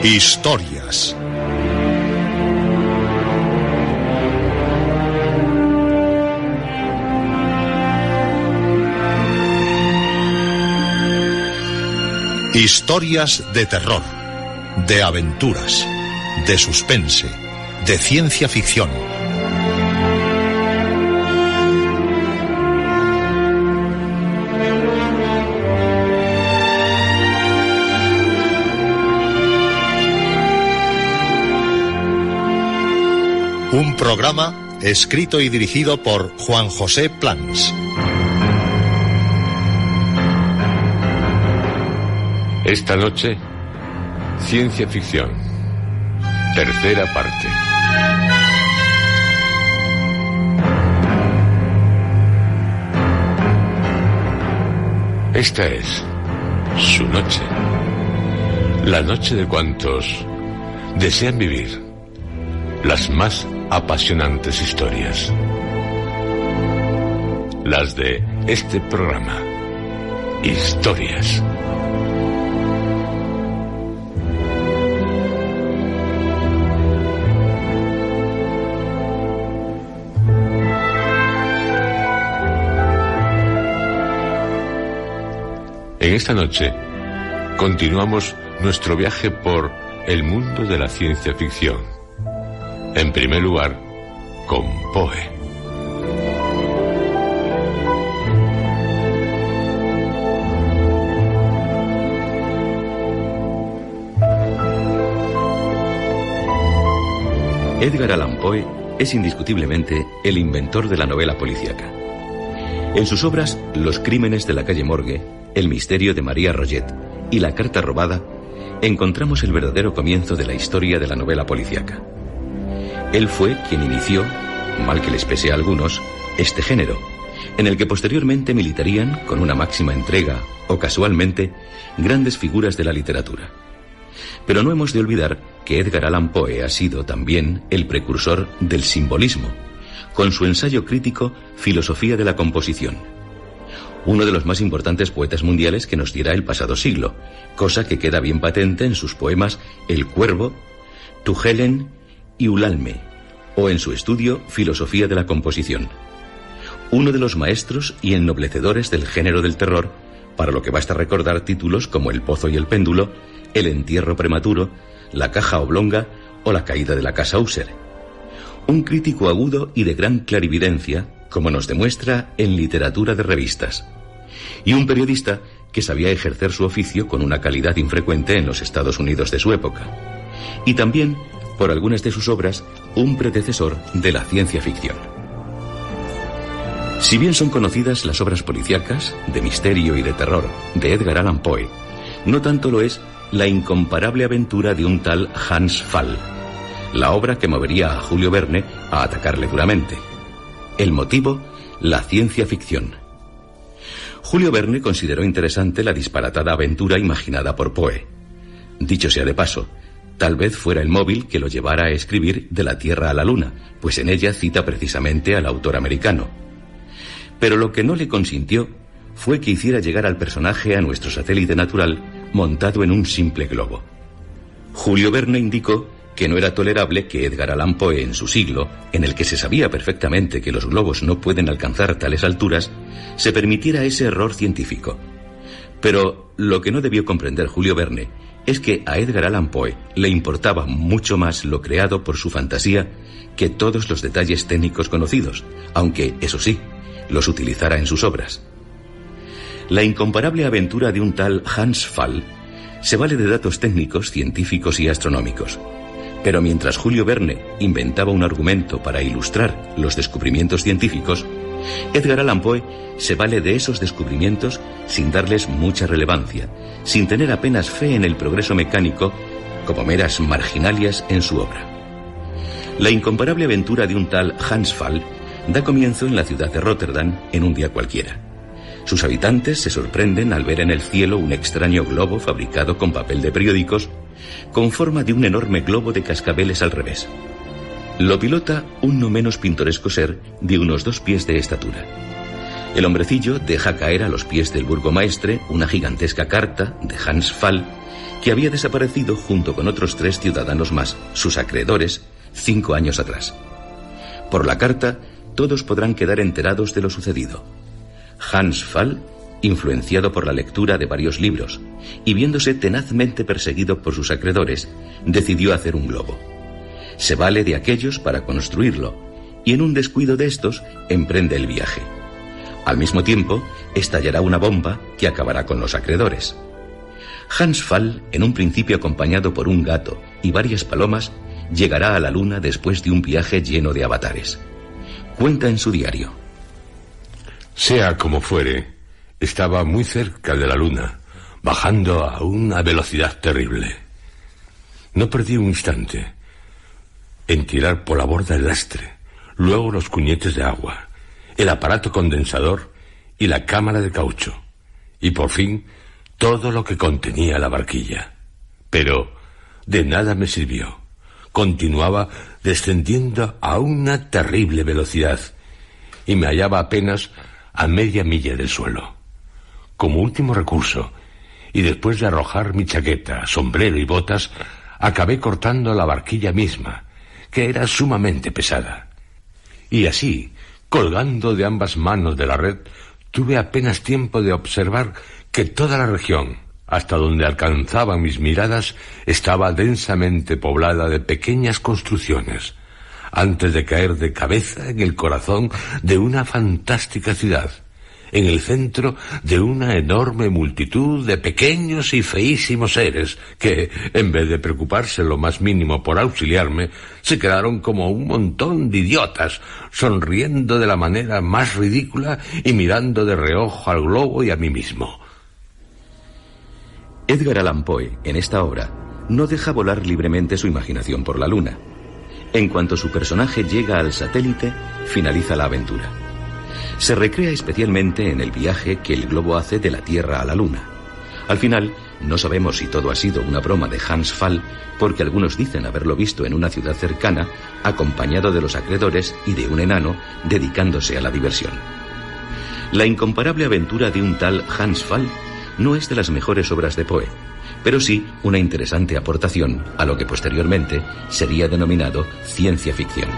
Historias. Historias de terror, de aventuras, de suspense, de ciencia ficción. Un programa escrito y dirigido por Juan José Plans. Esta noche, ciencia ficción, tercera parte. Esta es su noche, la noche de cuantos desean vivir las más apasionantes historias, las de este programa, Historias. En esta noche continuamos nuestro viaje por el mundo de la ciencia ficción. En primer lugar, con Poe. Edgar Allan Poe es indiscutiblemente el inventor de la novela policíaca. En sus obras Los crímenes de la calle Morgue, El misterio de María Roget y La carta robada, encontramos el verdadero comienzo de la historia de la novela policíaca. Él fue quien inició, mal que les pese a algunos, este género, en el que posteriormente militarían, con una máxima entrega o casualmente, grandes figuras de la literatura. Pero no hemos de olvidar que Edgar Allan Poe ha sido también el precursor del simbolismo, con su ensayo crítico Filosofía de la composición. Uno de los más importantes poetas mundiales que nos diera el pasado siglo, cosa que queda bien patente en sus poemas El Cuervo, Tu Helen y Ulalme, o en su estudio Filosofía de la composición. Uno de los maestros y ennoblecedores del género del terror, para lo que basta recordar títulos como El pozo y el péndulo, El entierro prematuro, La caja oblonga o La caída de la casa User. Un crítico agudo y de gran clarividencia, como nos demuestra en Literatura de revistas. Y un periodista que sabía ejercer su oficio con una calidad infrecuente en los Estados Unidos de su época. Y también, por algunas de sus obras, un predecesor de la ciencia ficción. Si bien son conocidas las obras policíacas, de misterio y de terror, de Edgar Allan Poe, no tanto lo es la incomparable aventura de un tal Hans Pfaall, la obra que movería a Julio Verne a atacarle duramente. El motivo, la ciencia ficción. Julio Verne consideró interesante la disparatada aventura imaginada por Poe. Dicho sea de paso, tal vez fuera el móvil que lo llevara a escribir De la Tierra a la Luna, pues en ella cita precisamente al autor americano. Pero lo que no le consintió fue que hiciera llegar al personaje a nuestro satélite natural montado en un simple globo. Julio Verne indicó que no era tolerable que Edgar Allan Poe, en su siglo, en el que se sabía perfectamente que los globos no pueden alcanzar tales alturas, se permitiera ese error científico. Pero lo que no debió comprender Julio Verne es que a Edgar Allan Poe le importaba mucho más lo creado por su fantasía que todos los detalles técnicos conocidos, aunque, eso sí, los utilizara en sus obras. La incomparable aventura de un tal Hans Pfaall se vale de datos técnicos, científicos y astronómicos. Pero mientras Julio Verne inventaba un argumento para ilustrar los descubrimientos científicos, Edgar Allan Poe se vale de esos descubrimientos sin darles mucha relevancia, sin tener apenas fe en el progreso mecánico, como meras marginalias en su obra. La incomparable aventura de un tal Hans Pfaall da comienzo en la ciudad de Rotterdam en un día cualquiera. Sus habitantes se sorprenden al ver en el cielo un extraño globo fabricado con papel de periódicos, con forma de un enorme globo de cascabeles al revés. Lo pilota un no menos pintoresco ser de unos 2 pies de estatura. El hombrecillo deja caer a los pies del burgomaestre una gigantesca carta de Hans Pfaall que había desaparecido junto con otros 3 ciudadanos más, sus acreedores, 5 años atrás. Por la carta, todos podrán quedar enterados de lo sucedido. Hans Fall, influenciado por la lectura de varios libros y viéndose tenazmente perseguido por sus acreedores, decidió hacer un globo. Se vale de aquellos para construirlo y en un descuido de estos emprende el viaje. Al mismo tiempo, estallará una bomba que acabará con los acreedores. Hans Fall, en un principio acompañado por un gato y varias palomas, llegará a la Luna después de un viaje lleno de avatares. Cuenta en su diario: sea como fuere, estaba muy cerca de la Luna, bajando a una velocidad terrible. No perdí un instante en tirar por la borda el lastre, luego los cuñetes de agua, el aparato condensador y la cámara de caucho, y por fin todo lo que contenía la barquilla. Pero de nada me sirvió. Continuaba descendiendo a una terrible velocidad y me hallaba apenas a media milla del suelo. Como último recurso, y después de arrojar mi chaqueta, sombrero y botas, acabé cortando la barquilla misma, que era sumamente pesada. Y así, colgando de ambas manos de la red, tuve apenas tiempo de observar que toda la región, hasta donde alcanzaban mis miradas, estaba densamente poblada de pequeñas construcciones, antes de caer de cabeza en el corazón de una fantástica ciudad, en el centro de una enorme multitud de pequeños y feísimos seres que, en vez de preocuparse lo más mínimo por auxiliarme, se quedaron como un montón de idiotas, sonriendo de la manera más ridícula y mirando de reojo al globo y a mí mismo. Edgar Allan Poe, en esta obra, no deja volar libremente su imaginación por la Luna. En cuanto su personaje llega al satélite, finaliza la aventura. Se recrea especialmente en el viaje que el globo hace de la Tierra a la Luna. Al final, no sabemos si todo ha sido una broma de Hans Fall, porque algunos dicen haberlo visto en una ciudad cercana, acompañado de los acreedores y de un enano, dedicándose a la diversión. La incomparable aventura de un tal Hans Fall no es de las mejores obras de Poe, pero sí una interesante aportación a lo que posteriormente sería denominado ciencia ficción.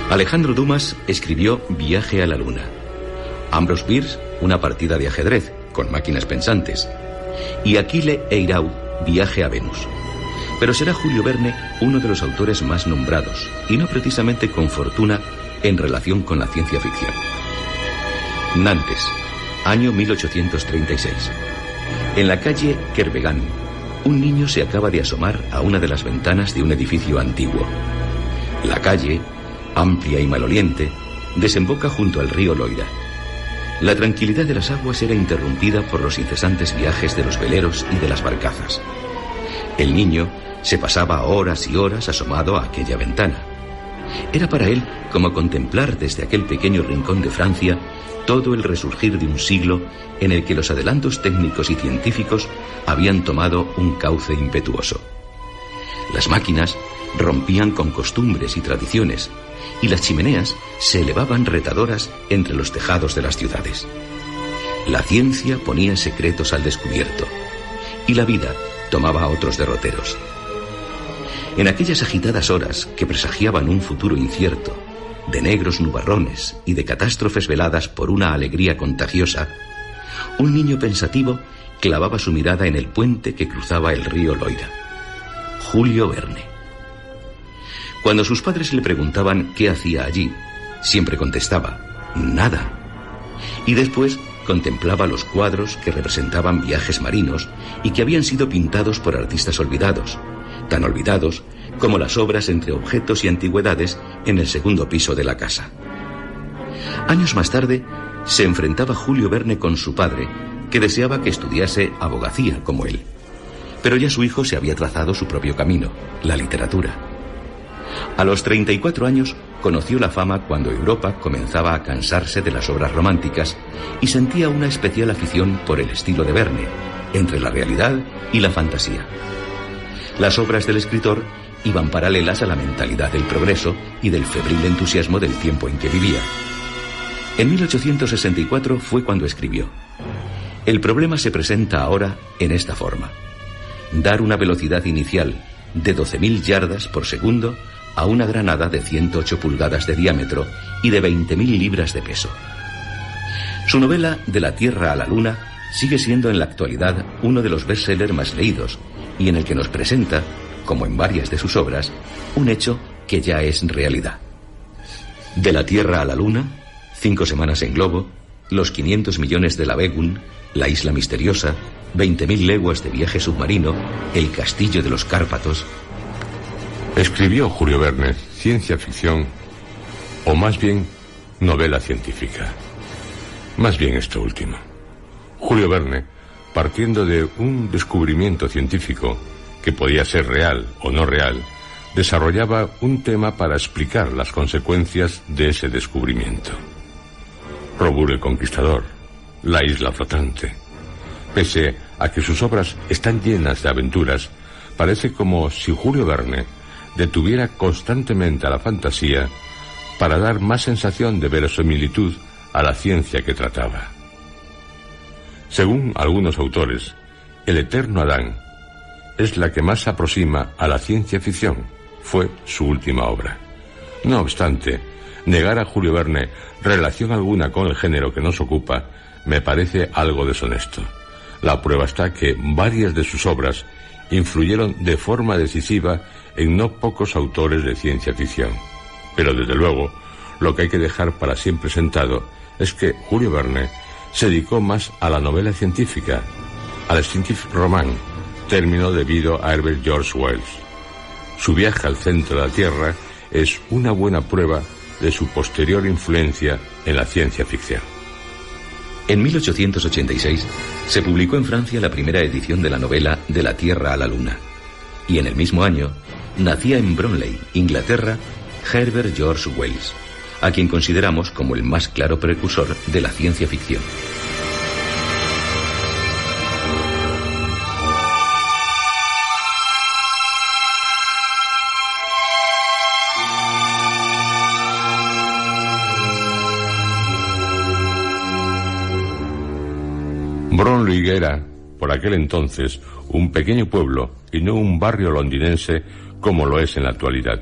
Alejandro Dumas escribió Viaje a la Luna. Ambrose Bierce, Una partida de ajedrez, con máquinas pensantes. Y Achille Eiraud, Viaje a Venus. Pero será Julio Verne uno de los autores más nombrados, y no precisamente con fortuna en relación con la ciencia ficción. Nantes, año 1836. En la calle Kervegan, un niño se acaba de asomar a una de las ventanas de un edificio antiguo. La calle, amplia y maloliente, desemboca junto al río Loira. La tranquilidad de las aguas era interrumpida por los incesantes viajes de los veleros y de las barcazas. El niño se pasaba horas y horas asomado a aquella ventana. Era para él como contemplar desde aquel pequeño rincón de Francia todo el resurgir de un siglo en el que los adelantos técnicos y científicos habían tomado un cauce impetuoso. Las máquinas rompían con costumbres y tradiciones, y las chimeneas se elevaban retadoras entre los tejados de las ciudades. La ciencia ponía secretos al descubierto, y la vida tomaba otros derroteros. En aquellas agitadas horas que presagiaban un futuro incierto, de negros nubarrones y de catástrofes veladas por una alegría contagiosa, un niño pensativo clavaba su mirada en el puente que cruzaba el río Loira. Julio Verne. Cuando sus padres le preguntaban qué hacía allí, siempre contestaba, nada. Y después contemplaba los cuadros que representaban viajes marinos y que habían sido pintados por artistas olvidados, tan olvidados como las obras entre objetos y antigüedades en el segundo piso de la casa. Años más tarde, se enfrentaba Julio Verne con su padre, que deseaba que estudiase abogacía como él. Pero ya su hijo se había trazado su propio camino, la literatura. A los 34 años conoció la fama cuando Europa comenzaba a cansarse de las obras románticas y sentía una especial afición por el estilo de Verne, entre la realidad y la fantasía. Las obras del escritor iban paralelas a la mentalidad del progreso y del febril entusiasmo del tiempo en que vivía. En 1864 fue cuando escribió: el problema se presenta ahora en esta forma: dar una velocidad inicial de 12.000 yardas por segundo a una granada de 108 pulgadas de diámetro y de 20.000 libras de peso. Su novela De la Tierra a la Luna sigue siendo en la actualidad uno de los bestsellers más leídos, y en el que nos presenta, como en varias de sus obras, un hecho que ya es realidad. De la Tierra a la Luna, 5 semanas en globo, los 500 millones de la Begun, la isla misteriosa, 20.000 leguas de viaje submarino, el castillo de los Cárpatos. Escribió Julio Verne ciencia ficción, o más bien novela científica. Más bien esto último. Julio Verne, partiendo de un descubrimiento científico que podía ser real o no real, desarrollaba un tema para explicar las consecuencias de ese descubrimiento. Robur el Conquistador, La isla flotante. Pese a que sus obras están llenas de aventuras, parece como si Julio Verne detuviera constantemente a la fantasía para dar más sensación de verosimilitud a la ciencia que trataba. Según algunos autores, El eterno Adán es la que más se aproxima a la ciencia ficción. Fue su última obra. No obstante, negar a Julio Verne relación alguna con el género que nos ocupa me parece algo deshonesto. La prueba está que varias de sus obras influyeron de forma decisiva en no pocos autores de ciencia ficción. Pero desde luego, lo que hay que dejar para siempre sentado es que Julio Verne se dedicó más a la novela científica, al scientific roman, término debido a Herbert George Wells. Su viaje al centro de la Tierra es una buena prueba de su posterior influencia en la ciencia ficción. En 1886 se publicó en Francia la primera edición de la novela De la Tierra a la Luna, y en el mismo año nacía en Bromley, Inglaterra, Herbert George Wells, a quien consideramos como el más claro precursor de la ciencia ficción. Bromley era, por aquel entonces, un pequeño pueblo y no un barrio londinense como lo es en la actualidad.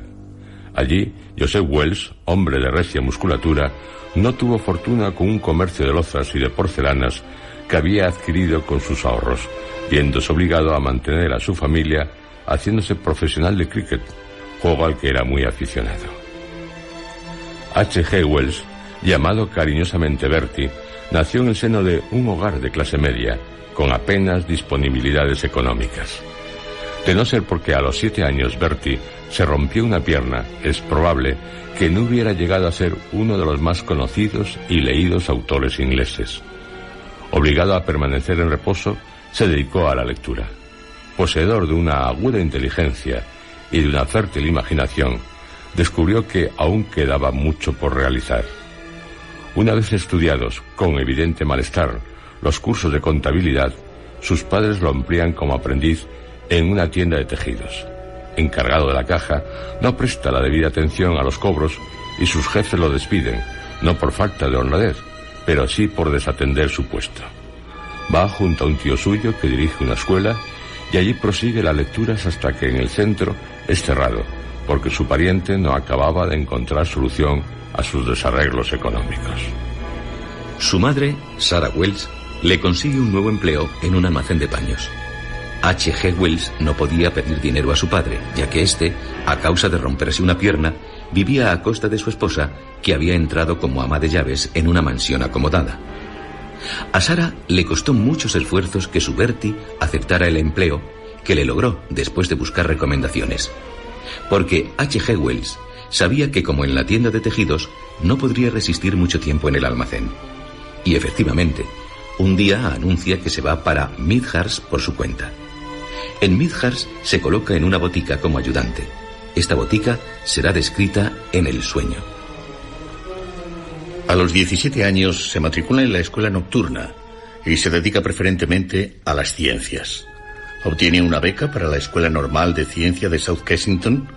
Allí, Joseph Wells, hombre de recia musculatura, no tuvo fortuna con un comercio de lozas y de porcelanas que había adquirido con sus ahorros, viéndose obligado a mantener a su familia haciéndose profesional de cricket, juego al que era muy aficionado. H.G. Wells, llamado cariñosamente Bertie, nació en el seno de un hogar de clase media, con apenas disponibilidades económicas. De no ser porque a los 7 años Bertie se rompió una pierna, es probable que no hubiera llegado a ser uno de los más conocidos y leídos autores ingleses. Obligado a permanecer en reposo, se dedicó a la lectura. Poseedor de una aguda inteligencia y de una fértil imaginación, descubrió que aún quedaba mucho por realizar. Una vez estudiados, con evidente malestar, los cursos de contabilidad, sus padres lo emplean como aprendiz en una tienda de tejidos. Encargado de la caja, no presta la debida atención a los cobros y sus jefes lo despiden, no por falta de honradez, pero sí por desatender su puesto. Va junto a un tío suyo que dirige una escuela y allí prosigue las lecturas hasta que en el centro es cerrado, porque su pariente no acababa de encontrar solución a sus desarreglos económicos. Su madre, Sarah Wells, le consigue un nuevo empleo en un almacén de paños. H.G. Wells no podía pedir dinero a su padre, ya que éste, a causa de romperse una pierna, vivía a costa de su esposa, que había entrado como ama de llaves en una mansión acomodada. A Sarah le costó muchos esfuerzos que su Bertie aceptara el empleo, que le logró después de buscar recomendaciones. Porque H.G. Wells sabía que, como en la tienda de tejidos, no podría resistir mucho tiempo en el almacén. Y efectivamente, un día anuncia que se va para Midhurst por su cuenta. En Midhurst se coloca en una botica como ayudante. Esta botica será descrita en El sueño. A los 17 años se matricula en la escuela nocturna y se dedica preferentemente a las ciencias. Obtiene una beca para la Escuela Normal de Ciencia de South Kensington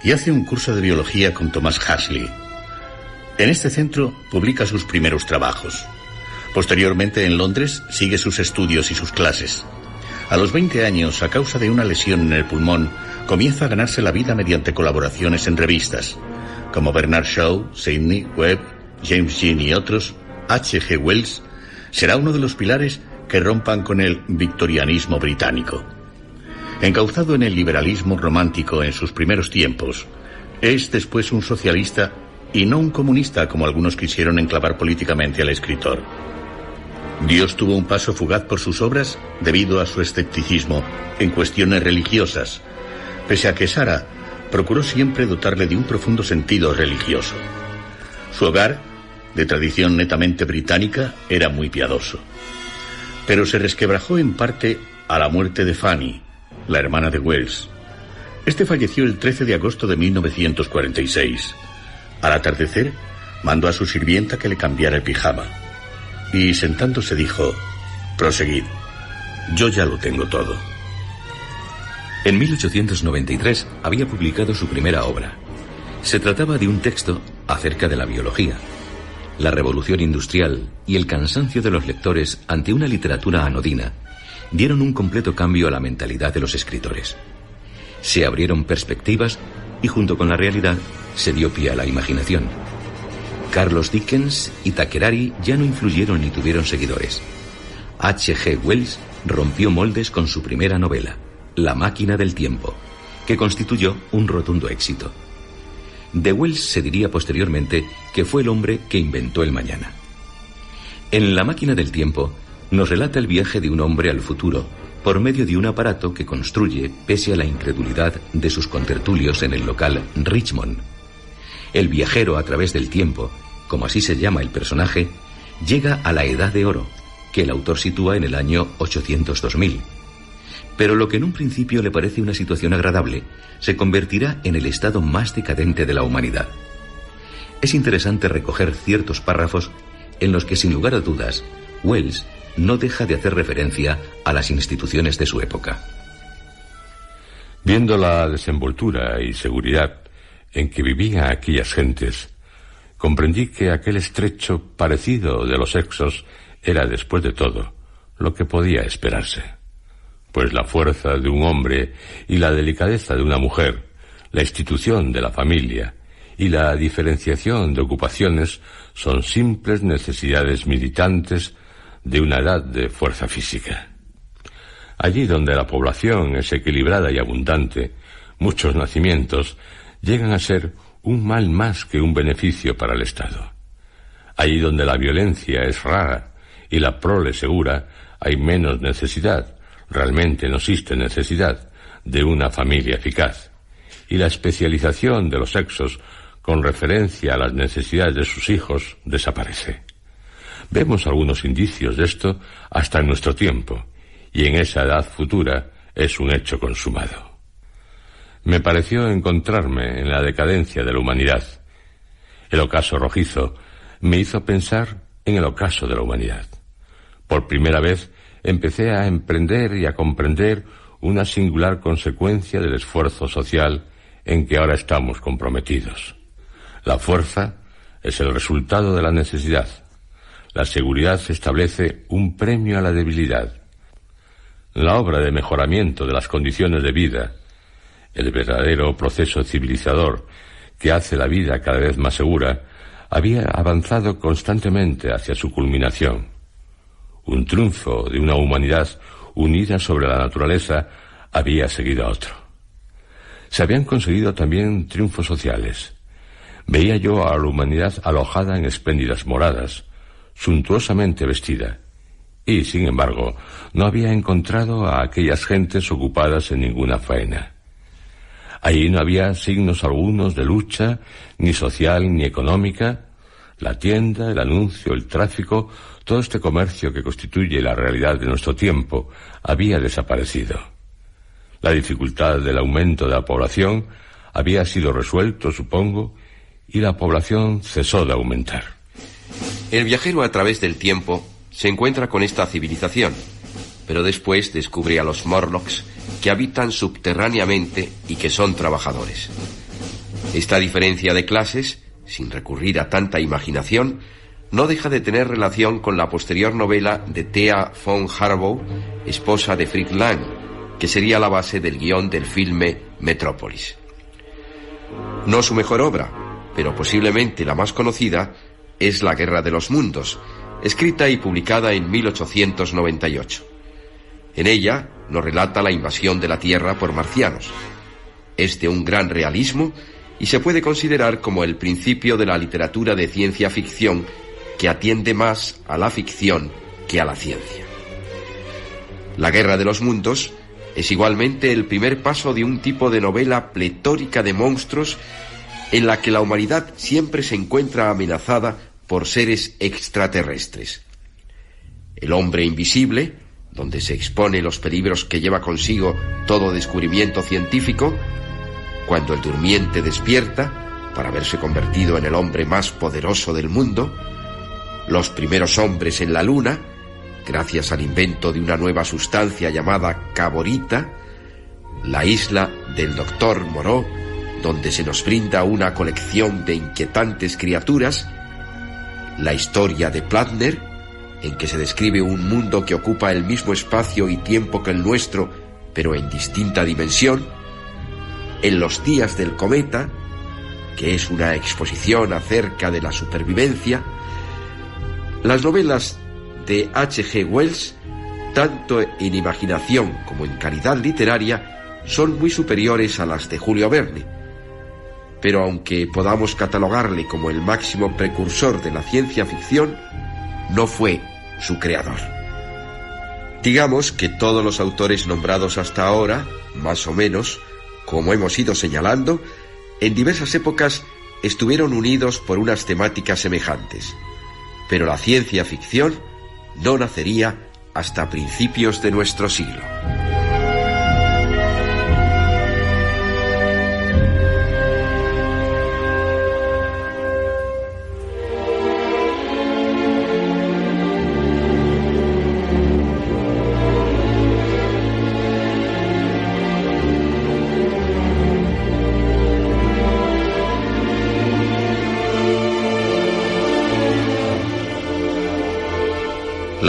y hace un curso de biología con Thomas Huxley. En este centro publica sus primeros trabajos. Posteriormente, en Londres, sigue sus estudios y sus clases. A los 20 años, a causa de una lesión en el pulmón, comienza a ganarse la vida mediante colaboraciones en revistas, como Bernard Shaw, Sidney, Webb, James Jean y otros. H.G. Wells será uno de los pilares que rompan con el victorianismo británico. Encauzado en el liberalismo romántico en sus primeros tiempos, es después un socialista y no un comunista como algunos quisieron enclavar políticamente al escritor. Dios tuvo un paso fugaz por sus obras debido a su escepticismo en cuestiones religiosas, pese a que Sarah procuró siempre dotarle de un profundo sentido religioso. Su hogar, de tradición netamente británica, era muy piadoso, pero se resquebrajó en parte a la muerte de Fanny, la hermana de Wells. Este falleció el 13 de agosto de 1946. Al atardecer, mandó a su sirvienta que le cambiara el pijama y, sentándose, dijo: «Proseguid, yo ya lo tengo todo». En 1893 había publicado su primera obra. Se trataba de un texto acerca de la biología. La revolución industrial y el cansancio de los lectores ante una literatura anodina dieron un completo cambio a la mentalidad de los escritores. Se abrieron perspectivas y, junto con la realidad, se dio pie a la imaginación. Carlos Dickens y Thackeray ya no influyeron ni tuvieron seguidores. H.G. Wells rompió moldes con su primera novela, La máquina del tiempo, que constituyó un rotundo éxito. De Wells se diría posteriormente que fue el hombre que inventó el mañana. En La máquina del tiempo nos relata el viaje de un hombre al futuro por medio de un aparato que construye pese a la incredulidad de sus contertulios en el local Richmond. El viajero a través del tiempo, como así se llama el personaje, llega a la Edad de Oro, que el autor sitúa en el año 800-2000. Pero lo que en un principio le parece una situación agradable se convertirá en el estado más decadente de la humanidad. Es interesante recoger ciertos párrafos en los que, sin lugar a dudas, Wells no deja de hacer referencia a las instituciones de su época. Viendo la desenvoltura y seguridad en que vivían aquellas gentes, comprendí que aquel estrecho parecido de los sexos era, después de todo, lo que podía esperarse. Pues la fuerza de un hombre y la delicadeza de una mujer, la institución de la familia y la diferenciación de ocupaciones son simples necesidades militantes de una edad de fuerza física. Allí donde la población es equilibrada y abundante, muchos nacimientos llegan a ser un mal más que un beneficio para el Estado. Allí donde la violencia es rara y la prole segura, hay menos necesidad, realmente no existe necesidad, de una familia eficaz. Y la especialización de los sexos con referencia a las necesidades de sus hijos desaparece. Vemos algunos indicios de esto hasta en nuestro tiempo, y en esa edad futura es un hecho consumado. Me pareció encontrarme en la decadencia de la humanidad. El ocaso rojizo me hizo pensar en el ocaso de la humanidad. Por primera vez empecé a emprender y a comprender una singular consecuencia del esfuerzo social en que ahora estamos comprometidos. La fuerza es el resultado de la necesidad. La seguridad establece un premio a la debilidad. La obra de mejoramiento de las condiciones de vida, el verdadero proceso civilizador que hace la vida cada vez más segura, había avanzado constantemente hacia su culminación. Un triunfo de una humanidad unida sobre la naturaleza había seguido a otro. Se habían conseguido también triunfos sociales. Veía yo a la humanidad alojada en espléndidas moradas, suntuosamente vestida, y, sin embargo, no había encontrado a aquellas gentes ocupadas en ninguna faena. Allí no había signos algunos de lucha, ni social ni económica. La tienda, el anuncio, el tráfico, todo este comercio que constituye la realidad de nuestro tiempo, había desaparecido. La dificultad del aumento de la población había sido resuelto, supongo, y la población cesó de aumentar. El viajero a través del tiempo se encuentra con esta civilización, pero después descubre a los Morlocks, que habitan subterráneamente y que son trabajadores. Esta diferencia de clases, sin recurrir a tanta imaginación, no deja de tener relación con la posterior novela de Thea von Harbou, esposa de Fritz Lang, que sería la base del guión del filme Metrópolis. No su mejor obra, pero posiblemente la más conocida, es La Guerra de los Mundos, escrita y publicada en 1898. En ella nos relata la invasión de la Tierra por marcianos. Es de un gran realismo y se puede considerar como el principio de la literatura de ciencia ficción que atiende más a la ficción que a la ciencia. La Guerra de los Mundos es igualmente el primer paso de un tipo de novela pletórica de monstruos en la que la humanidad siempre se encuentra amenazada por seres extraterrestres. El hombre invisible, donde se expone los peligros que lleva consigo todo descubrimiento científico, cuando el durmiente despierta para verse convertido en el hombre más poderoso del mundo, los primeros hombres en la Luna, gracias al invento de una nueva sustancia llamada caborita, la isla del Doctor Moreau, donde se nos brinda una colección de inquietantes criaturas, la historia de Platner, en que se describe un mundo que ocupa el mismo espacio y tiempo que el nuestro, pero en distinta dimensión, En los días del cometa, que es una exposición acerca de la supervivencia, las novelas de H.G. Wells, tanto en imaginación como en calidad literaria, son muy superiores a las de Julio Verne. Pero aunque podamos catalogarle como el máximo precursor de la ciencia ficción, no fue su creador. Digamos que todos los autores nombrados hasta ahora, más o menos, como hemos ido señalando, en diversas épocas estuvieron unidos por unas temáticas semejantes. Pero la ciencia ficción no nacería hasta principios de nuestro siglo.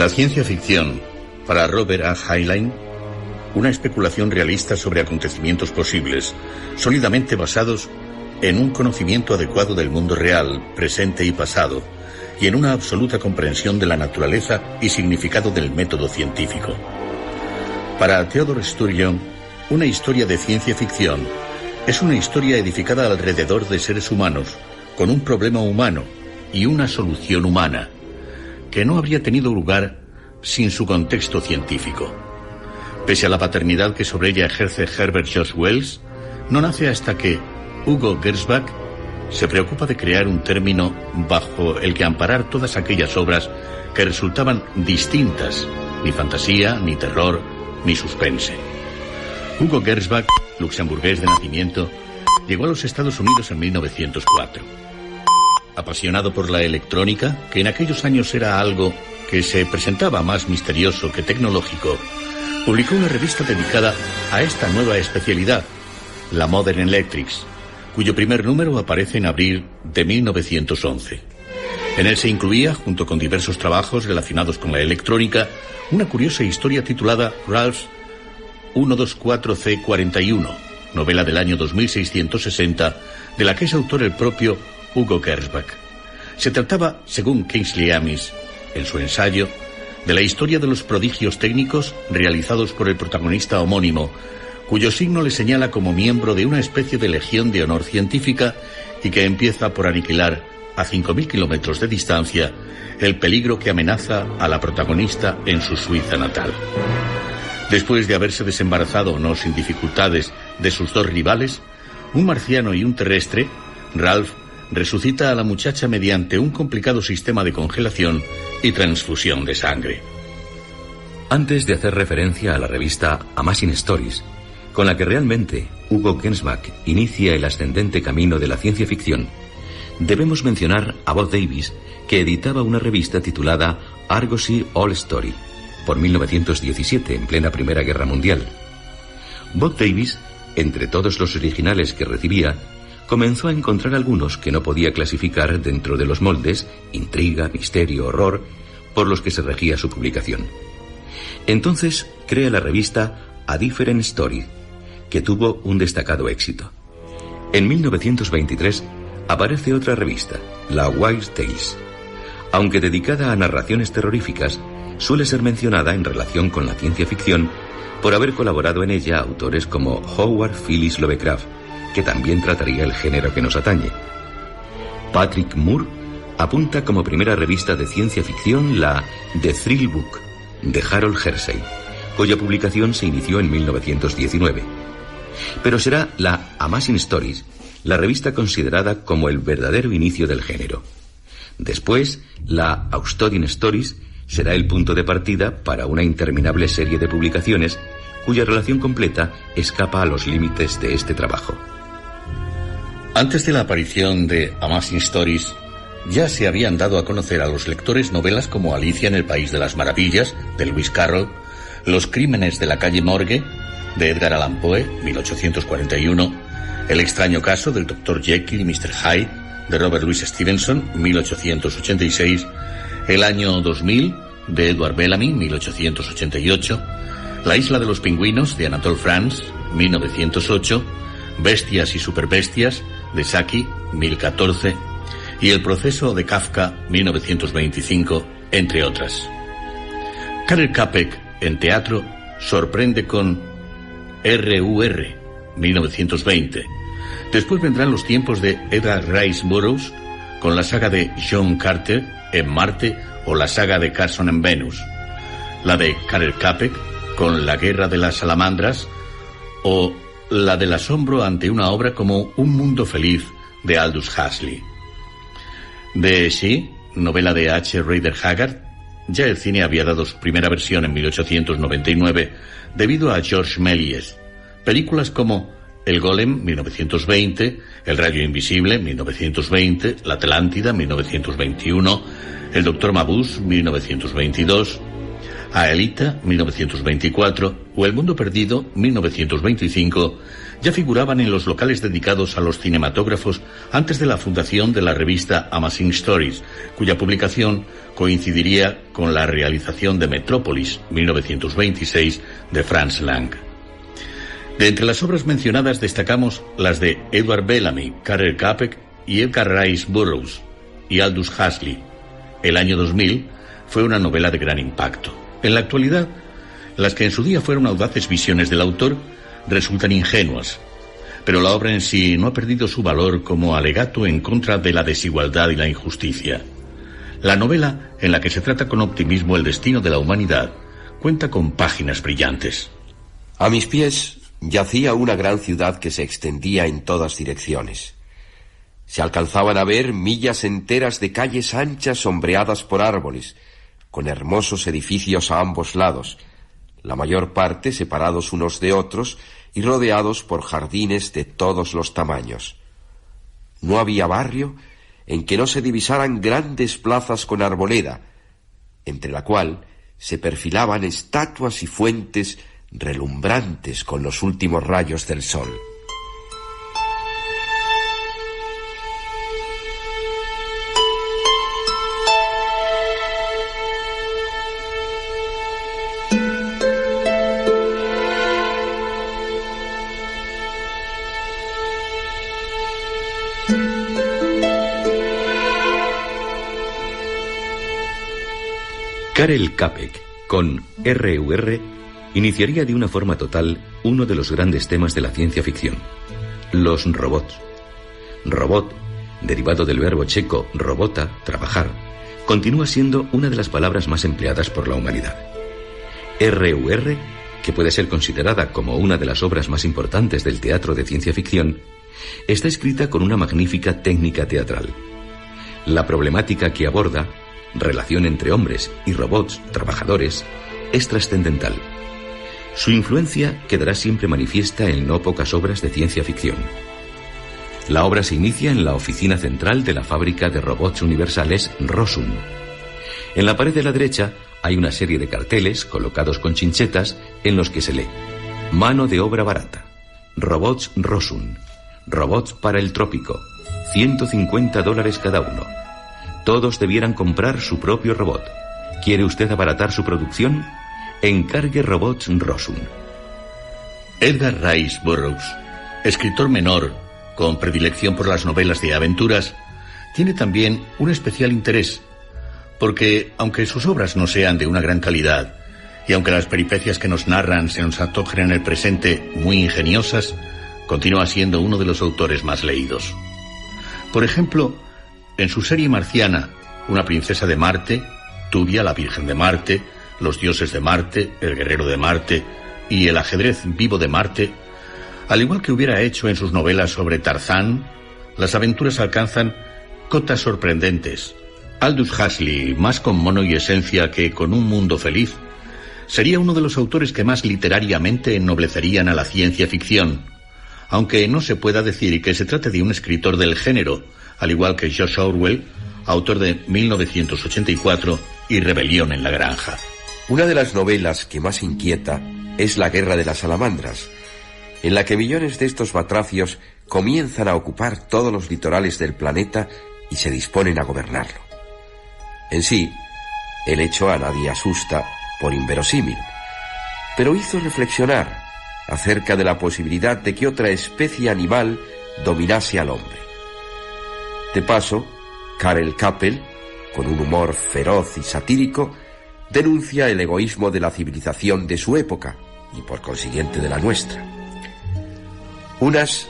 La ciencia ficción, para Robert A. Heinlein, una especulación realista sobre acontecimientos posibles, sólidamente basados en un conocimiento adecuado del mundo real, presente y pasado, y en una absoluta comprensión de la naturaleza y significado del método científico. Para Theodore Sturgeon, una historia de ciencia ficción es una historia edificada alrededor de seres humanos, con un problema humano y una solución humana, que no habría tenido lugar sin su contexto científico. Pese a la paternidad que sobre ella ejerce Herbert George Wells, no nace hasta que Hugo Gernsback se preocupa de crear un término bajo el que amparar todas aquellas obras que resultaban distintas, ni fantasía, ni terror, ni suspense. Hugo Gernsback, luxemburgués de nacimiento, llegó a los Estados Unidos en 1904. Apasionado por la electrónica, que en aquellos años era algo que se presentaba más misterioso que tecnológico, publicó una revista dedicada a esta nueva especialidad, la Modern Electrics, cuyo primer número aparece en abril de 1911. En él se incluía, junto con diversos trabajos relacionados con la electrónica, una curiosa historia titulada Ralph 124C41, novela del año 2660, de la que es autor el propio Hugo Gernsback. Se trataba, según Kingsley Amis, en su ensayo, de la historia de los prodigios técnicos realizados por el protagonista homónimo, cuyo signo le señala como miembro de una especie de legión de honor científica y que empieza por aniquilar a 5.000 kilómetros de distancia el peligro que amenaza a la protagonista en su Suiza natal. Después de haberse desembarazado, no sin dificultades, de sus dos rivales, un marciano y un terrestre, Ralph resucita a la muchacha mediante un complicado sistema de congelación y transfusión de sangre. Antes de hacer referencia a la revista Amazing Stories, con la que realmente Hugo Gernsback inicia el ascendente camino de la ciencia ficción, debemos mencionar a Bob Davis, que editaba una revista titulada Argosy All Story, por 1917, en plena Primera Guerra Mundial. Bob Davis, entre todos los originales que recibía, comenzó a encontrar algunos que no podía clasificar dentro de los moldes intriga, misterio, horror por los que se regía su publicación. Entonces crea la revista A Different Story, que tuvo un destacado éxito. En 1923 aparece otra revista, la Wild Tales. Aunque dedicada a narraciones terroríficas, suele ser mencionada en relación con la ciencia ficción por haber colaborado en ella autores como Howard Phillips Lovecraft, que también trataría el género que nos atañe. Patrick Moore apunta como primera revista de ciencia ficción la The Thrill Book, de Harold Hersey, cuya publicación se inició en 1919. Pero será la Amazing Stories la revista considerada como el verdadero inicio del género. Después, la Astounding Stories será el punto de partida para una interminable serie de publicaciones cuya relación completa escapa a los límites de este trabajo. Antes de la aparición de Amazing Stories, ya se habían dado a conocer a los lectores novelas como Alicia en el País de las Maravillas, de Lewis Carroll, Los Crímenes de la Calle Morgue, de Edgar Allan Poe, 1841, El extraño caso del Dr. Jekyll y Mr. Hyde, de Robert Louis Stevenson, 1886, El año 2000, de Edward Bellamy, 1888, La isla de los pingüinos, de Anatole France, 1908, Bestias y superbestias, de Saki, 1014, y El proceso de Kafka, 1925, entre otras. Karel Čapek, en teatro, sorprende con R.U.R., 1920. Después vendrán los tiempos de Edgar Rice Burroughs, con la saga de John Carter, En Marte, o la saga de Carson en Venus. La de Karel Čapek, con La guerra de las salamandras, o la del asombro ante una obra como Un mundo feliz, de Aldous Huxley. De She, novela de H. Rider Haggard, ya el cine había dado su primera versión en 1899 debido a Georges Méliès. Películas como El Golem, 1920, El rayo invisible, 1920, La Atlántida, 1921, El doctor Mabuse, 1922, Aelita, 1924, o El mundo perdido, 1925, ya figuraban en los locales dedicados a los cinematógrafos antes de la fundación de la revista Amazing Stories, cuya publicación coincidiría con la realización de Metrópolis, 1926, de Franz Lang. De entre las obras mencionadas destacamos las de Edward Bellamy, Karel Čapek y Edgar Rice Burroughs, y Aldous Huxley. El año 2000 fue una novela de gran impacto. En la actualidad, las que en su día fueron audaces visiones del autor resultan ingenuas, pero la obra en sí no ha perdido su valor como alegato en contra de la desigualdad y la injusticia. La novela, en la que se trata con optimismo el destino de la humanidad, cuenta con páginas brillantes. A mis pies yacía una gran ciudad que se extendía en todas direcciones. Se alcanzaban a ver millas enteras de calles anchas sombreadas por árboles, con hermosos edificios a ambos lados, la mayor parte separados unos de otros y rodeados por jardines de todos los tamaños. No había barrio en que no se divisaran grandes plazas con arboleda, entre la cual se perfilaban estatuas y fuentes relumbrantes con los últimos rayos del sol. Karel Čapek, con R.U.R., iniciaría de una forma total uno de los grandes temas de la ciencia ficción: los robots. Robot, derivado del verbo checo robota, trabajar, continúa siendo una de las palabras más empleadas por la humanidad. R.U.R., que puede ser considerada como una de las obras más importantes del teatro de ciencia ficción, está escrita con una magnífica técnica teatral. La problemática que aborda, relación entre hombres y robots, trabajadores, es trascendental. Su influencia quedará siempre manifiesta en no pocas obras de ciencia ficción. La obra se inicia en la oficina central de la fábrica de robots universales Rossum. En la pared de la derecha hay una serie de carteles colocados con chinchetas en los que se lee: mano de obra barata, robots Rosun, robots para el trópico, $150 cada uno. Todos debieran comprar su propio robot. ¿Quiere usted abaratar su producción? Encargue robots Rosun. Edgar Rice Burroughs, escritor menor con predilección por las novelas de aventuras, tiene también un especial interés, porque aunque sus obras no sean de una gran calidad, y aunque las peripecias que nos narran se nos antojen en el presente muy ingeniosas, continúa siendo uno de los autores más leídos. Por ejemplo, en su serie marciana, Una princesa de Marte, Tubia, la Virgen de Marte, Los dioses de Marte, El guerrero de Marte y El ajedrez vivo de Marte, al igual que hubiera hecho en sus novelas sobre Tarzán, las aventuras alcanzan cotas sorprendentes. Aldous Huxley, más con mono y esencia que con Un mundo feliz, sería uno de los autores que más literariamente ennoblecerían a la ciencia ficción, aunque no se pueda decir que se trate de un escritor del género, al igual que George Orwell, autor de 1984 y Rebelión en la Granja. Una de las novelas que más inquieta es La guerra de las salamandras, en la que millones de estos batracios comienzan a ocupar todos los litorales del planeta y se disponen a gobernarlo. En sí, el hecho a nadie asusta por inverosímil, pero hizo reflexionar acerca de la posibilidad de que otra especie animal dominase al hombre. De paso, Karel Capel, con un humor feroz y satírico, denuncia el egoísmo de la civilización de su época y por consiguiente de la nuestra. Unas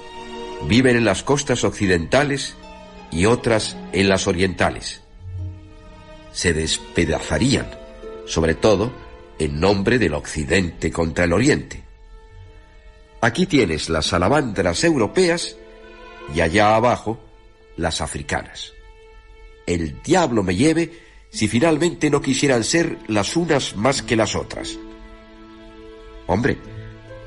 viven en las costas occidentales y otras en las orientales. Se despedazarían, sobre todo en nombre del occidente contra el oriente. Aquí tienes las salamandras europeas y allá abajo las africanas. El diablo me lleve si finalmente no quisieran ser las unas más que las otras. Hombre,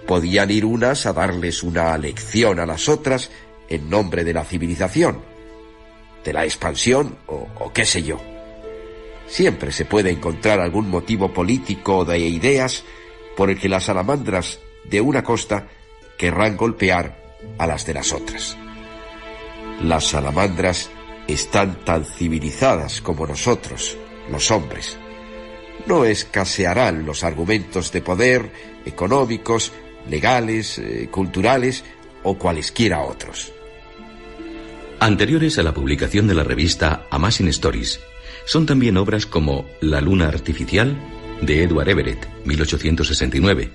podían ir unas a darles una lección a las otras en nombre de la civilización, de la expansión o qué sé yo. Siempre se puede encontrar algún motivo político o de ideas por el que las salamandras de una costa querrán golpear a las de las otras. Las salamandras están tan civilizadas como nosotros, los hombres. No escasearán los argumentos de poder, económicos, legales, culturales o cualesquiera otros. Anteriores a la publicación de la revista Amazing Stories, son también obras como La luna artificial, de Edward Everett, 1869,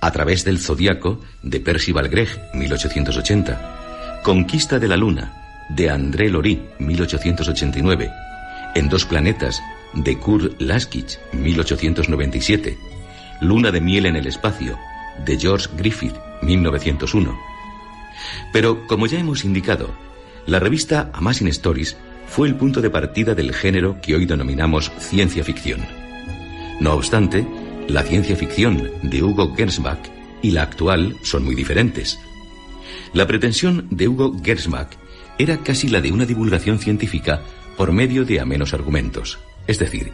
A través del zodiaco, de Percival Gregg, 1880, Conquista de la luna, de André Lori, 1889, En dos planetas, de Kurt Laskich, 1897, Luna de miel en el espacio, de George Griffith, 1901. Pero, como ya hemos indicado, la revista Amazing Stories fue el punto de partida del género que hoy denominamos ciencia ficción. No obstante, la ciencia ficción de Hugo Gernsback y la actual son muy diferentes. La pretensión de Hugo Gernsback era casi la de una divulgación científica por medio de amenos argumentos. Es decir,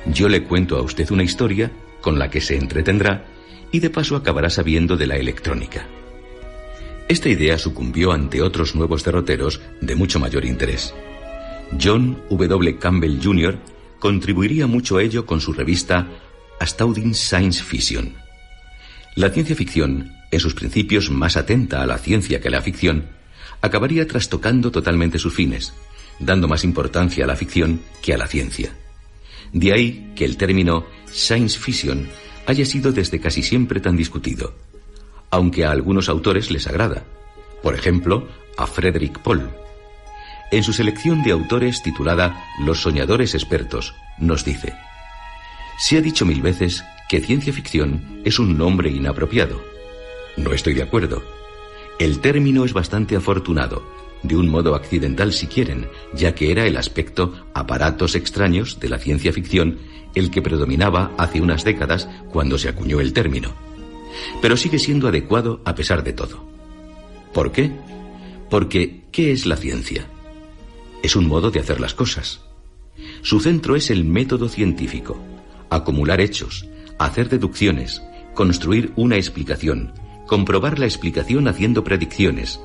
yo le cuento a usted una historia con la que se entretendrá y de paso acabará sabiendo de la electrónica. Esta idea sucumbió ante otros nuevos derroteros de mucho mayor interés. John W. Campbell Jr. contribuiría mucho a ello con su revista Astounding Science Fiction. La ciencia ficción, en sus principios más atenta a la ciencia que a la ficción, acabaría trastocando totalmente sus fines, dando más importancia a la ficción que a la ciencia. De ahí que el término science fiction haya sido desde casi siempre tan discutido, aunque a algunos autores les agrada. Por ejemplo, a Frederick Pohl. En su selección de autores titulada Los soñadores expertos, nos dice: se ha dicho 1000 veces que ciencia ficción es un nombre inapropiado. No estoy de acuerdo. El término es bastante afortunado, de un modo accidental si quieren, ya que era el aspecto aparatos extraños de la ciencia ficción el que predominaba hace unas décadas cuando se acuñó el término. Pero sigue siendo adecuado a pesar de todo. ¿Por qué? Porque, ¿qué es la ciencia? Es un modo de hacer las cosas. Su centro es el método científico: acumular hechos, hacer deducciones, construir una explicación, comprobar la explicación haciendo predicciones,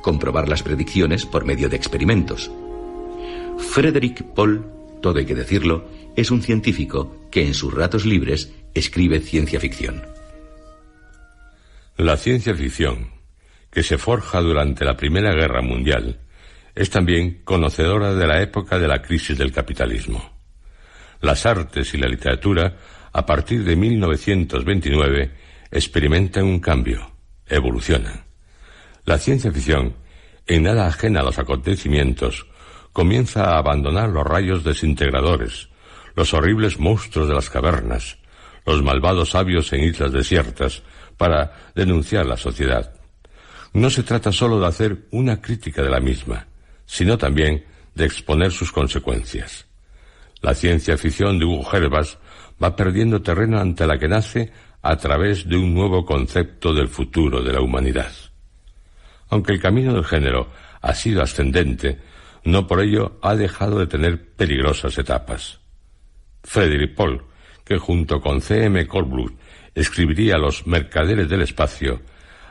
comprobar las predicciones por medio de experimentos. Frederik Pohl, todo hay que decirlo, es un científico que en sus ratos libres escribe ciencia ficción. La ciencia ficción, que se forja durante la Primera Guerra Mundial, es también conocedora de la época de la crisis del capitalismo. Las artes y la literatura, a partir de 1929, experimentan un cambio, evolucionan. La ciencia ficción, en nada ajena a los acontecimientos, comienza a abandonar los rayos desintegradores, los horribles monstruos de las cavernas, los malvados sabios en islas desiertas, para denunciar la sociedad. No se trata solo de hacer una crítica de la misma, sino también de exponer sus consecuencias. La ciencia ficción de Hugo Gervas va perdiendo terreno ante la que nace a través de un nuevo concepto del futuro de la humanidad. Aunque el camino del género ha sido ascendente, no por ello ha dejado de tener peligrosas etapas. Frederik Pohl, que junto con C.M. Coldbrook escribiría Los mercaderes del espacio,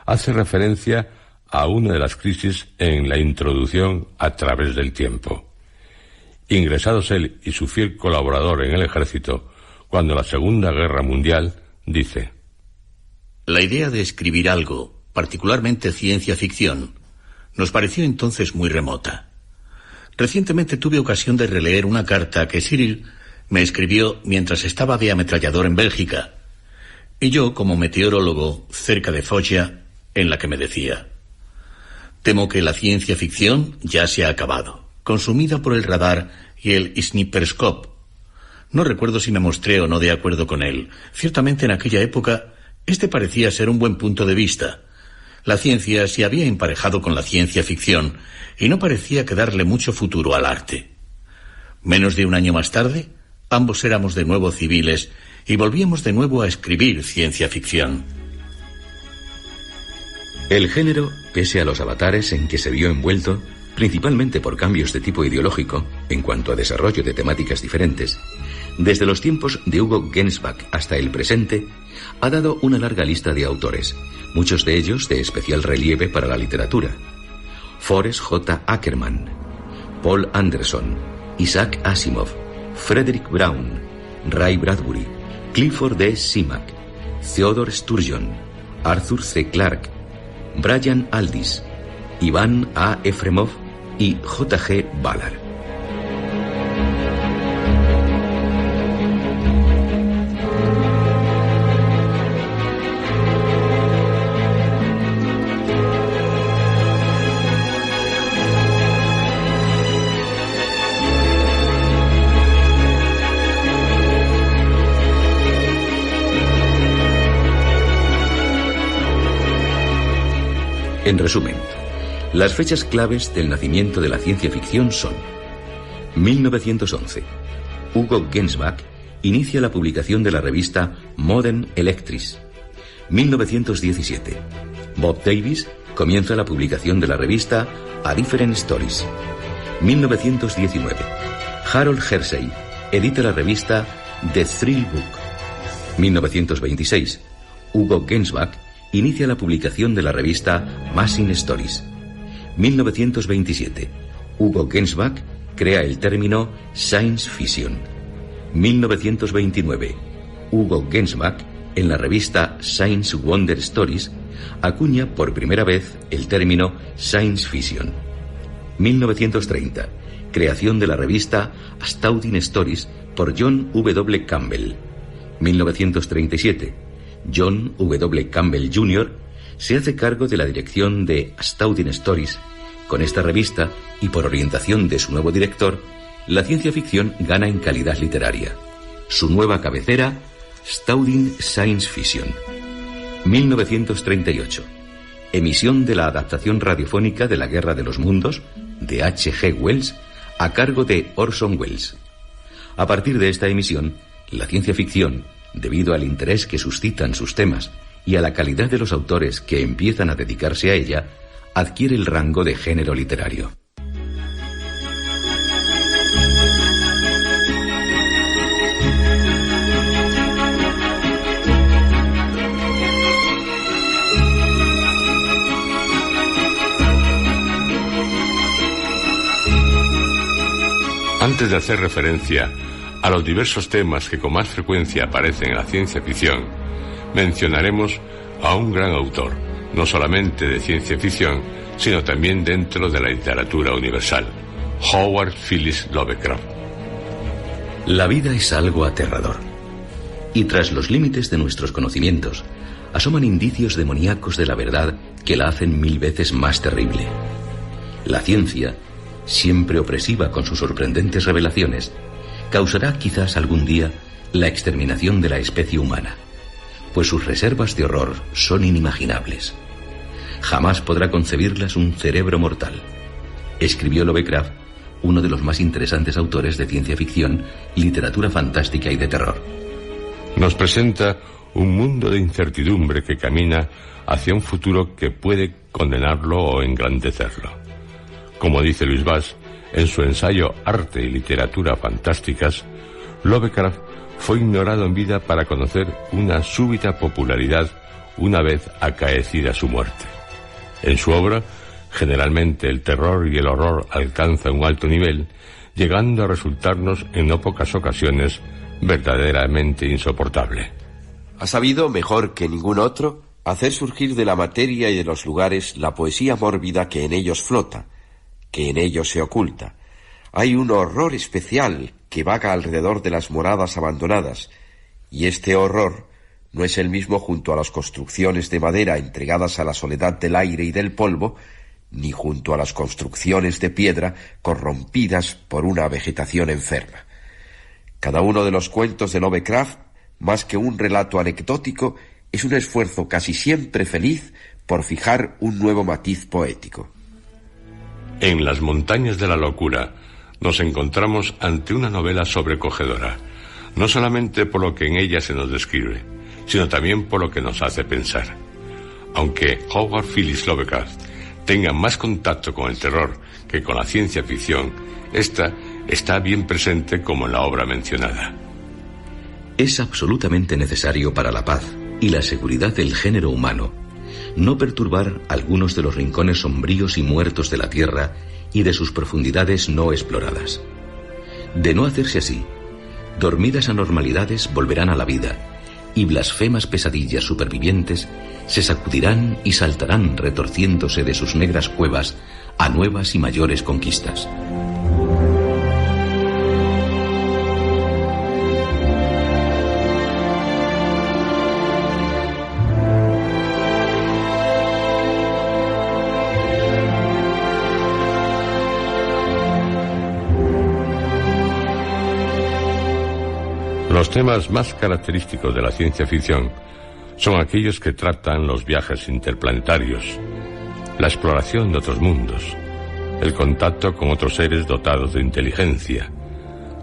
hace referencia a una de las crisis en la introducción a través del tiempo. Ingresados él y su fiel colaborador en el ejército, cuando la Segunda Guerra Mundial, dice: La idea de escribir algo, particularmente ciencia ficción, nos pareció entonces muy remota. Recientemente tuve ocasión de releer una carta que Cyril me escribió mientras estaba de ametrallador en Bélgica, y yo como meteorólogo cerca de Foggia, en la que me decía: temo que la ciencia ficción ya se ha acabado, consumida por el radar y el sniperscope. No recuerdo si me mostré o no de acuerdo con él. Ciertamente en aquella época este parecía ser un buen punto de vista. La ciencia se había emparejado con la ciencia ficción y no parecía quedarle mucho futuro al arte. Menos de un año más tarde, ambos éramos de nuevo civiles y volvíamos de nuevo a escribir ciencia ficción. El género, pese a los avatares en que se vio envuelto, principalmente por cambios de tipo ideológico, en cuanto a desarrollo de temáticas diferentes, desde los tiempos de Hugo Gernsback hasta el presente, ha dado una larga lista de autores, muchos de ellos de especial relieve para la literatura: Forrest J. Ackerman, Paul Anderson, Isaac Asimov, Frederick Brown, Ray Bradbury, Clifford D. Simak, Theodore Sturgeon, Arthur C. Clarke, Brian Aldiss, Iván A. Efremov y J.G. Ballard. En resumen, las fechas claves del nacimiento de la ciencia ficción son: 1911. Hugo Gernsback inicia la publicación de la revista Modern Electrics. 1917. Bob Davis comienza la publicación de la revista A Different Stories. 1919. Harold Hersey edita la revista The Thrill Book. 1926. Hugo Gernsback inicia la publicación de la revista Amazing Stories. 1927. Hugo Gernsback crea el término Science Fiction. 1929. Hugo Gernsback, en la revista Science Wonder Stories, acuña por primera vez el término Science Fiction. 1930. Creación de la revista Astounding Stories por John W. Campbell. 1937. John W. Campbell Jr. se hace cargo de la dirección de Astounding Stories. Con esta revista, y por orientación de su nuevo director, la ciencia ficción gana en calidad literaria. Su nueva cabecera, Astounding Science Fiction. 1938. Emisión de la adaptación radiofónica de La Guerra de los Mundos, de H.G. Wells, a cargo de Orson Welles. A partir de esta emisión, la ciencia ficción, debido al interés que suscitan sus temas y a la calidad de los autores que empiezan a dedicarse a ella, adquiere el rango de género literario. Antes de hacer referencia a los diversos temas que con más frecuencia aparecen en la ciencia ficción, mencionaremos a un gran autor, no solamente de ciencia ficción, sino también dentro de la literatura universal, Howard Phillips Lovecraft. La vida es algo aterrador, y tras los límites de nuestros conocimientos, asoman indicios demoníacos de la verdad que la hacen 1000 veces más terrible. La ciencia, siempre opresiva con sus sorprendentes revelaciones, causará quizás algún día la exterminación de la especie humana, pues sus reservas de horror son inimaginables. Jamás podrá concebirlas un cerebro mortal. Escribió Lovecraft, uno de los más interesantes autores de ciencia ficción, literatura fantástica y de terror. Nos presenta un mundo de incertidumbre que camina hacia un futuro que puede condenarlo o engrandecerlo. Como dice Luis Bass, en su ensayo Arte y Literatura Fantásticas, Lovecraft fue ignorado en vida para conocer una súbita popularidad una vez acaecida su muerte. En su obra, generalmente el terror y el horror alcanzan un alto nivel, llegando a resultarnos en no pocas ocasiones verdaderamente insoportable. Ha sabido, mejor que ningún otro, hacer surgir de la materia y de los lugares la poesía mórbida que en ellos flota, que en ellos se oculta. Hay un horror especial que vaga alrededor de las moradas abandonadas, y este horror no es el mismo junto a las construcciones de madera entregadas a la soledad del aire y del polvo, ni junto a las construcciones de piedra corrompidas por una vegetación enferma. Cada uno de los cuentos de Lovecraft, más que un relato anecdótico, es un esfuerzo casi siempre feliz por fijar un nuevo matiz poético. En Las montañas de la locura nos encontramos ante una novela sobrecogedora, no solamente por lo que en ella se nos describe, sino también por lo que nos hace pensar. Aunque Howard Phillips Lovecraft tenga más contacto con el terror que con la ciencia ficción, esta está bien presente como en la obra mencionada. Es absolutamente necesario para la paz y la seguridad del género humano no perturbar algunos de los rincones sombríos y muertos de la Tierra y de sus profundidades no exploradas. De no hacerse así, dormidas anormalidades volverán a la vida y blasfemas pesadillas supervivientes se sacudirán y saltarán retorciéndose de sus negras cuevas a nuevas y mayores conquistas. Los temas más característicos de la ciencia ficción son aquellos que tratan los viajes interplanetarios, la exploración de otros mundos, el contacto con otros seres dotados de inteligencia,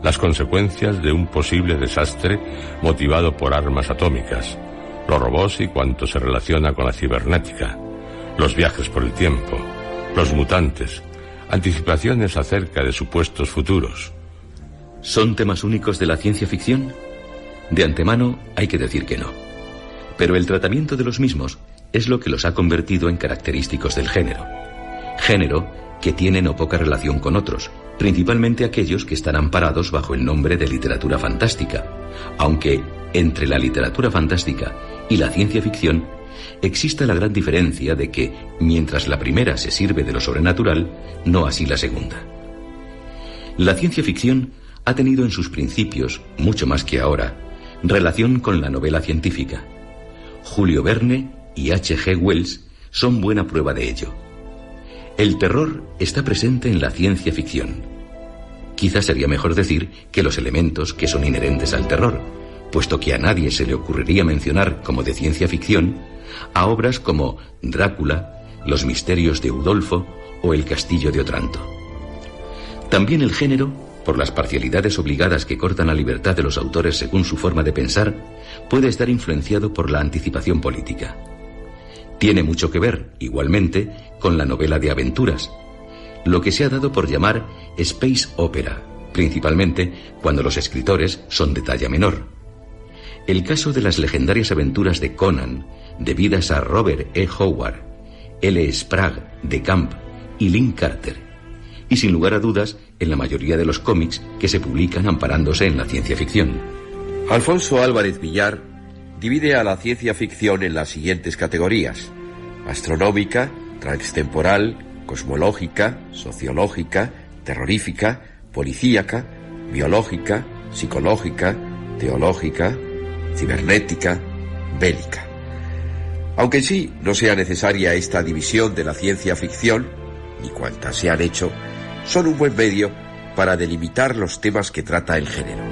las consecuencias de un posible desastre motivado por armas atómicas, los robots y cuanto se relaciona con la cibernética, los viajes por el tiempo, los mutantes, anticipaciones acerca de supuestos futuros. ¿Son temas únicos de la ciencia ficción? De antemano hay que decir que no. Pero el tratamiento de los mismos es lo que los ha convertido en característicos del género. Género que tiene no poca relación con otros, principalmente aquellos que están amparados bajo el nombre de literatura fantástica, aunque entre la literatura fantástica y la ciencia ficción exista la gran diferencia de que, mientras la primera se sirve de lo sobrenatural, no así la segunda. La ciencia ficción ha tenido en sus principios, mucho más que ahora, relación con la novela científica. Julio Verne y H.G. Wells son buena prueba de ello. El terror está presente en la ciencia ficción. Quizás sería mejor decir que los elementos que son inherentes al terror, puesto que a nadie se le ocurriría mencionar como de ciencia ficción a obras como Drácula, Los misterios de Udolfo o El castillo de Otranto. También el género, por las parcialidades obligadas que cortan la libertad de los autores según su forma de pensar, puede estar influenciado por la anticipación política. Tiene mucho que ver, igualmente, con la novela de aventuras, lo que se ha dado por llamar space opera, principalmente cuando los escritores son de talla menor. El caso de las legendarias aventuras de Conan, debidas a Robert E. Howard, L. Sprague de Camp y Lynn Carter, y sin lugar a dudas en la mayoría de los cómics que se publican amparándose en la ciencia ficción. Alfonso Álvarez Villar divide a la ciencia ficción en las siguientes categorías: astronómica, transtemporal, cosmológica, sociológica, terrorífica, policíaca, biológica, psicológica, teológica, cibernética, bélica. Aunque en sí no sea necesaria esta división de la ciencia ficción, ni cuantas se han hecho, son un buen medio para delimitar los temas que trata el género.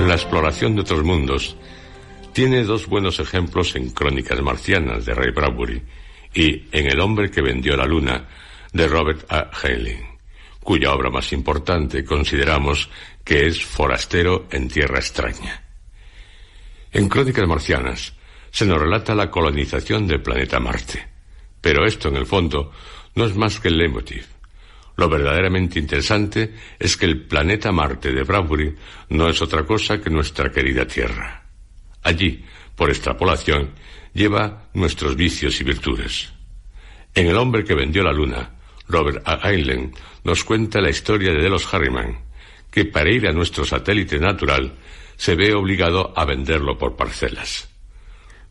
La exploración de otros mundos tiene dos buenos ejemplos en Crónicas marcianas de Ray Bradbury y en El hombre que vendió la luna de Robert A. Heinlein, cuya obra más importante consideramos que es Forastero en tierra extraña. En Crónicas marcianas se nos relata la colonización del planeta Marte, pero esto en el fondo no es más que el leitmotiv. Lo verdaderamente interesante es que el planeta Marte de Bradbury no es otra cosa que nuestra querida Tierra. Allí, por extrapolación, lleva nuestros vicios y virtudes. En El hombre que vendió la luna, Robert A. Heinlein nos cuenta la historia de Delos Harriman, que para ir a nuestro satélite natural se ve obligado a venderlo por parcelas.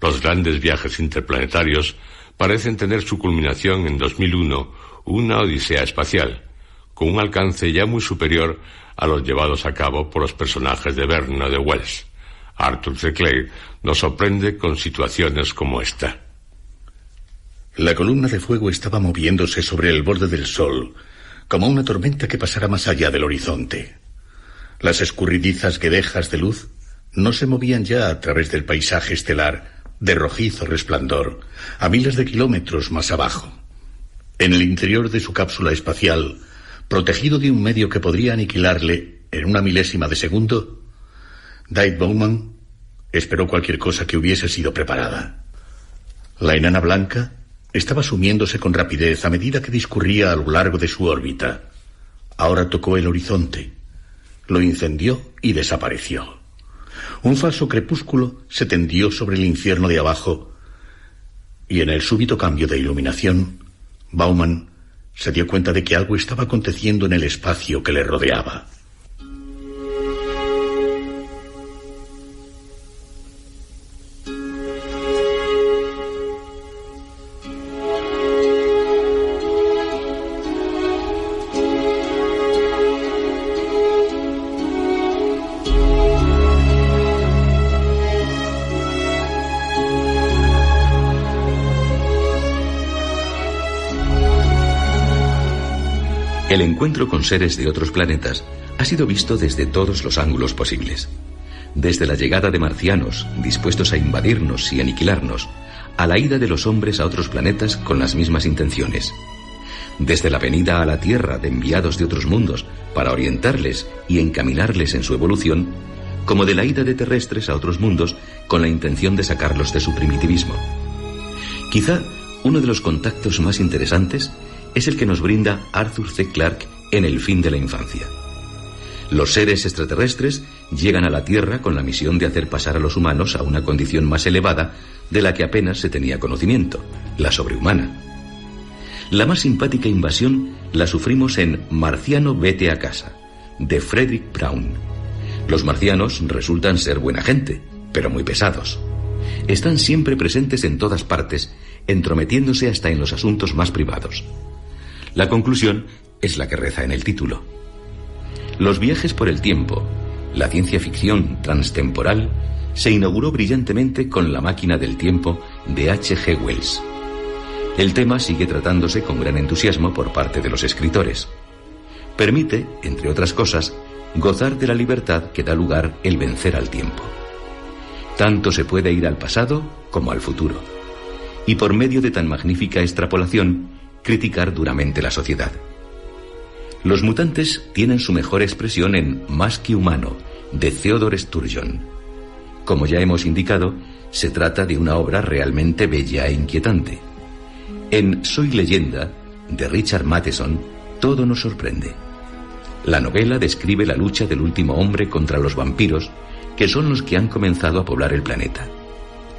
Los grandes viajes interplanetarios parecen tener su culminación en 2001, una odisea espacial, con un alcance ya muy superior a los llevados a cabo por los personajes de Verne o de Wells. Arthur C. Clarke nos sorprende con situaciones como esta. La columna de fuego estaba moviéndose sobre el borde del sol, como una tormenta que pasara más allá del horizonte. Las escurridizas guedejas de luz no se movían ya a través del paisaje estelar de rojizo resplandor, a miles de kilómetros más abajo. En el interior de su cápsula espacial, protegido de un medio que podría aniquilarle en una milésima de segundo, Dave Bowman esperó cualquier cosa que hubiese sido preparada. La enana blanca estaba sumiéndose con rapidez a medida que discurría a lo largo de su órbita. Ahora tocó el horizonte, lo incendió y desapareció. Un falso crepúsculo se tendió sobre el infierno de abajo, y en el súbito cambio de iluminación, Bowman se dio cuenta de que algo estaba aconteciendo en el espacio que le rodeaba. El encuentro con seres de otros planetas ha sido visto desde todos los ángulos posibles. Desde la llegada de marcianos, dispuestos a invadirnos y aniquilarnos, a la ida de los hombres a otros planetas con las mismas intenciones. Desde la venida a la Tierra de enviados de otros mundos para orientarles y encaminarles en su evolución, como de la ida de terrestres a otros mundos con la intención de sacarlos de su primitivismo. Quizá uno de los contactos más interesantes es el que nos brinda Arthur C. Clarke en El fin de la infancia. Los seres extraterrestres llegan a la Tierra con la misión de hacer pasar a los humanos a una condición más elevada de la que apenas se tenía conocimiento, la sobrehumana. La más simpática invasión la sufrimos en Marciano, vete a casa, de Frederick Brown. Los marcianos resultan ser buena gente, pero muy pesados. Están siempre presentes en todas partes, entrometiéndose hasta en los asuntos más privados. La conclusión es la que reza en el título. Los viajes por el tiempo, la ciencia ficción transtemporal, se inauguró brillantemente con La máquina del tiempo de H.G. Wells. El tema sigue tratándose con gran entusiasmo por parte de los escritores. Permite, entre otras cosas, gozar de la libertad que da lugar el vencer al tiempo. Tanto se puede ir al pasado como al futuro. Y por medio de tan magnífica extrapolación, criticar duramente la sociedad. Los mutantes tienen su mejor expresión en Más que humano, de Theodore Sturgeon. Como ya hemos indicado, Se trata de una obra realmente bella e inquietante. En Soy leyenda, de Richard Matheson, todo nos sorprende. La novela describe la lucha del último hombre contra los vampiros, que son los que han comenzado a poblar el planeta.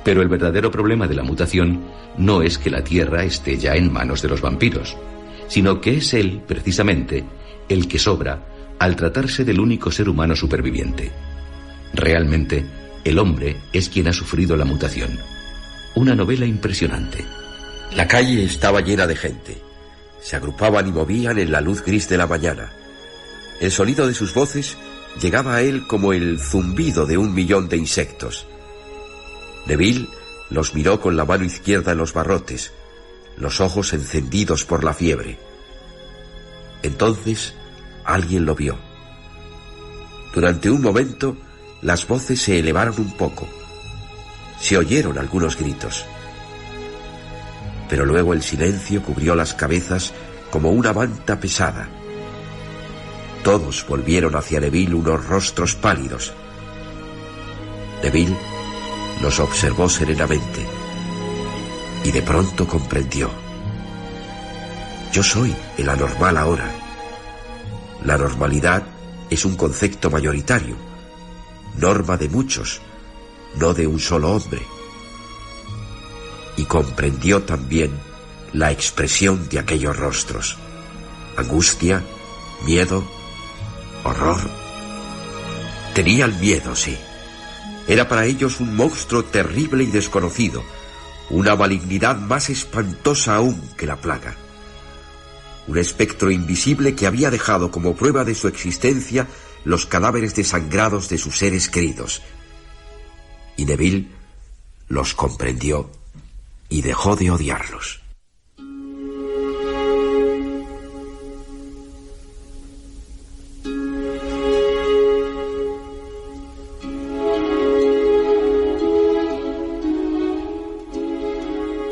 Pero el verdadero problema de la mutación no es que la Tierra esté ya en manos de los vampiros, sino que es él, precisamente, el que sobra al tratarse del único ser humano superviviente. Realmente, el hombre es quien ha sufrido la mutación. Una novela impresionante. La calle estaba llena de gente. Se agrupaban y movían en la luz gris de la mañana. El sonido de sus voces llegaba a él como el zumbido de 1.000.000 de insectos. Neville los miró con la mano izquierda en los barrotes, los ojos encendidos por la fiebre. Entonces alguien lo vio. Durante un momento las voces se elevaron un poco. Se oyeron algunos gritos. Pero luego el silencio cubrió las cabezas como una manta pesada. Todos volvieron hacia Neville unos rostros pálidos. Neville los observó serenamente y de pronto comprendió. Yo soy el anormal ahora. La normalidad es un concepto mayoritario, norma de muchos, no de un solo hombre. Y comprendió también la expresión de aquellos rostros: angustia, miedo, horror. Tenían miedo, sí. Era para ellos un monstruo terrible y desconocido, una malignidad más espantosa aún que la plaga. Un espectro invisible que había dejado como prueba de su existencia los cadáveres desangrados de sus seres queridos. Y Neville los comprendió y dejó de odiarlos.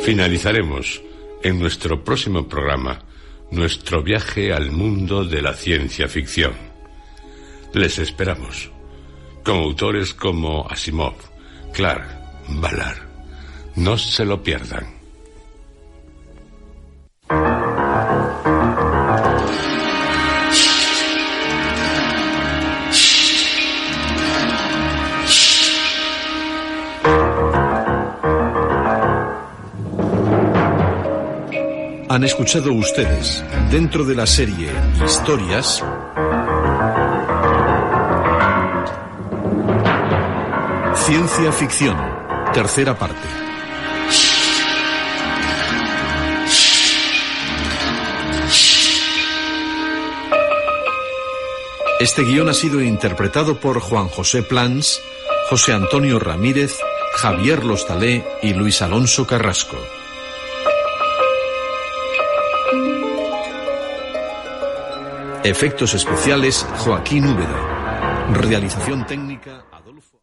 Finalizaremos en nuestro próximo programa nuestro viaje al mundo de la ciencia ficción. Les esperamos, con autores como Asimov, Clarke, Ballard. No se lo pierdan. Han escuchado ustedes, dentro de la serie Historias, Ciencia Ficción, tercera parte. Este guión ha sido interpretado por Juan José Plans, José Antonio Ramírez, Javier Lostalé y Luis Alonso Carrasco. Efectos especiales, Joaquín Úbeda. Realización técnica, Adolfo...